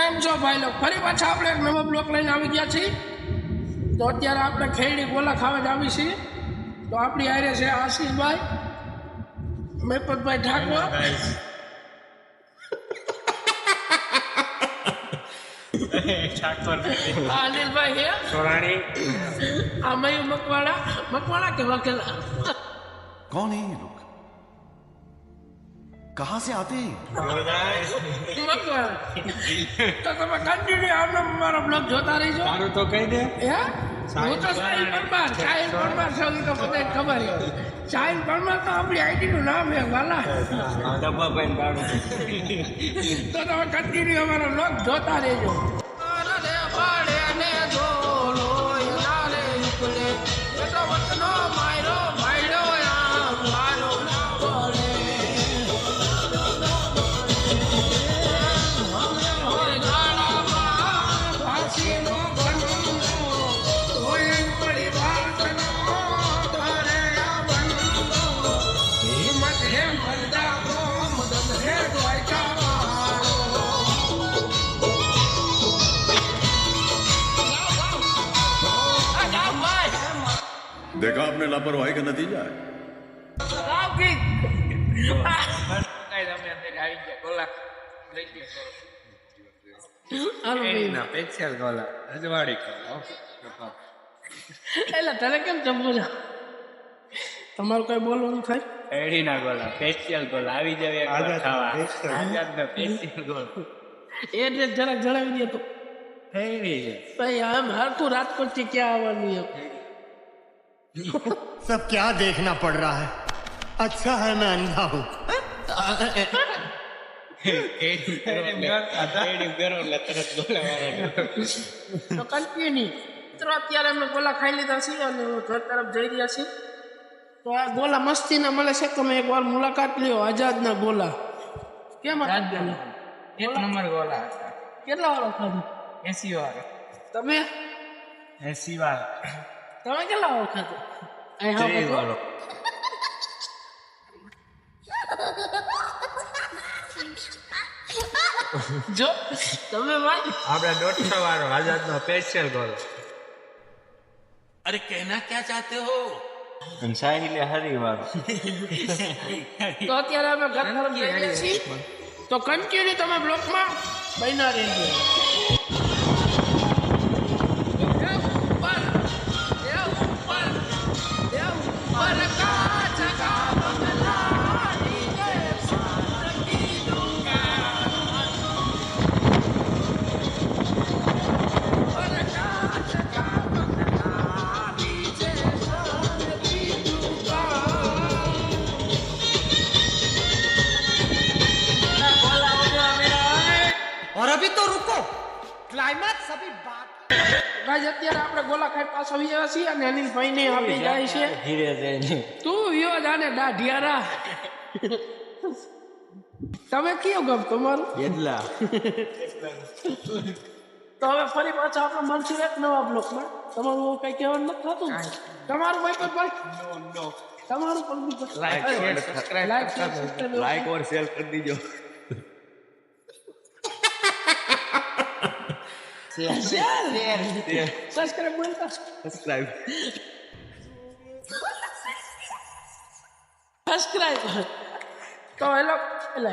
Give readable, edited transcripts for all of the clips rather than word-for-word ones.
કેમ છો ભાઈ લોક? ફરી પાછા આપણે એક નવો બ્લોક લઈને આવી ગયા છીએ. તો અત્યારે આપણે ખેડી ગોલા ખાવા જ આવી છીએ. તો આપણી હારે છે આશીષભાઈ, મેપતભાઈ ઠાકોર, અનિલભાઈ હે સોરાણી, આ મયુ મકવાણા કે વકેલા. कौन है ये लोग कहां से आते हैं મકવાણા. તો તમે કન્ટિન્યુ આમનો મારો બ્લોગ જોતા રહીજો. તારું તો કહી દે. હે હું તો સાહિલ પરમાર છો તો બધાને ખબર છે. સાહિલ પરમાર તો આપણી આઈડી નું નામ છે વાલા. ડબ્બા ભાઈ તારું તો તમે કન્ટિન્યુ અમારો બ્લોગ જોતા રહેજો. देखा आपने लापरवाही का नतीजा है સ્પેશિયલ ગોલા રજવાડી એટલે તને કેમ જમવું છે? તમારું કઈ બોલવાનું થાય? એડીના ગોલા સ્પેશિયલ ગોલા આવી જાવ એક વાર ખાવા. આઝાદના સ્પેશિયલ ગોલા એડ્રેસ જરાક જણાવી દે તો. એડી છે. ભાઈ આમ હરતું રાજકોટ થી ક્યાં આવવાનું એમ? सब क्या देखना पड़ रहा है अच्छा है मैं अंधा हूं તો કન્ટિન્યુ મિત્રો અત્યારે અમે ગોલા ખાઈ લીધા છીએ અને ઘર તરફ જઈ રહ્યા છીએ. તો આ ગોલા મસ્તીના મળે છે. તમે એકવાર મુલાકાત લ્યો આઝાદના ગોલા. કેમ હતા? એક નંબર ગોલા હતા. કેટલા વાળો ખાધું? 80 વાર. તમે 80 વાર. તમે કેટલા વાળો ખાધું? અહીં હા ત્રીસ બોલો. વાળો. જો તમે ભાઈ આપડે 150 વાળો આઝાદનો સ્પેશિયલ ગોલો. अरे कहना क्या चाहते हो સાહિલે હરી વાળો. તો અત્યારે અમે ઘર તરફ જઈ રહ્યા છીએ. તો કન્ટિન્યુ તમે બ્લોકમાં બન્યા રહેજો. और अभी तो रुको क्लाइमैक्स अभी बाकी ગાઈસ અત્યારે આપણે ગોલા ખાઈ પાછા આવી ગયા છીએ અને અનિલભાઈ ને આપી જાય છે. ધીરે જઈને તું યો જાને દાઢિયારા. તમે કયો ગમ તમારું? એટલા તો હવે ફરી પાછા આપણે મળશું એક નવા બ્લોકમાં. તમારું કઈ કહેવાનું નથી થતું? તમારું ભાઈ પર તમારું પણ લાઈક ઓર શેર કરી દીજો. સબસ્ક્રાઇબ બોલતા સબસ્ક્રાઇબ. સબસ્ક્રાઇબ તો હેલો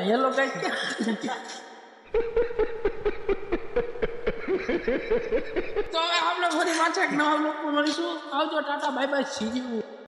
હેલો કઈ તો હવે આપણે ફરી પાછા એક નવા બ્લોકમાં મળીશું. આવજો, Tata, bye bye, C you.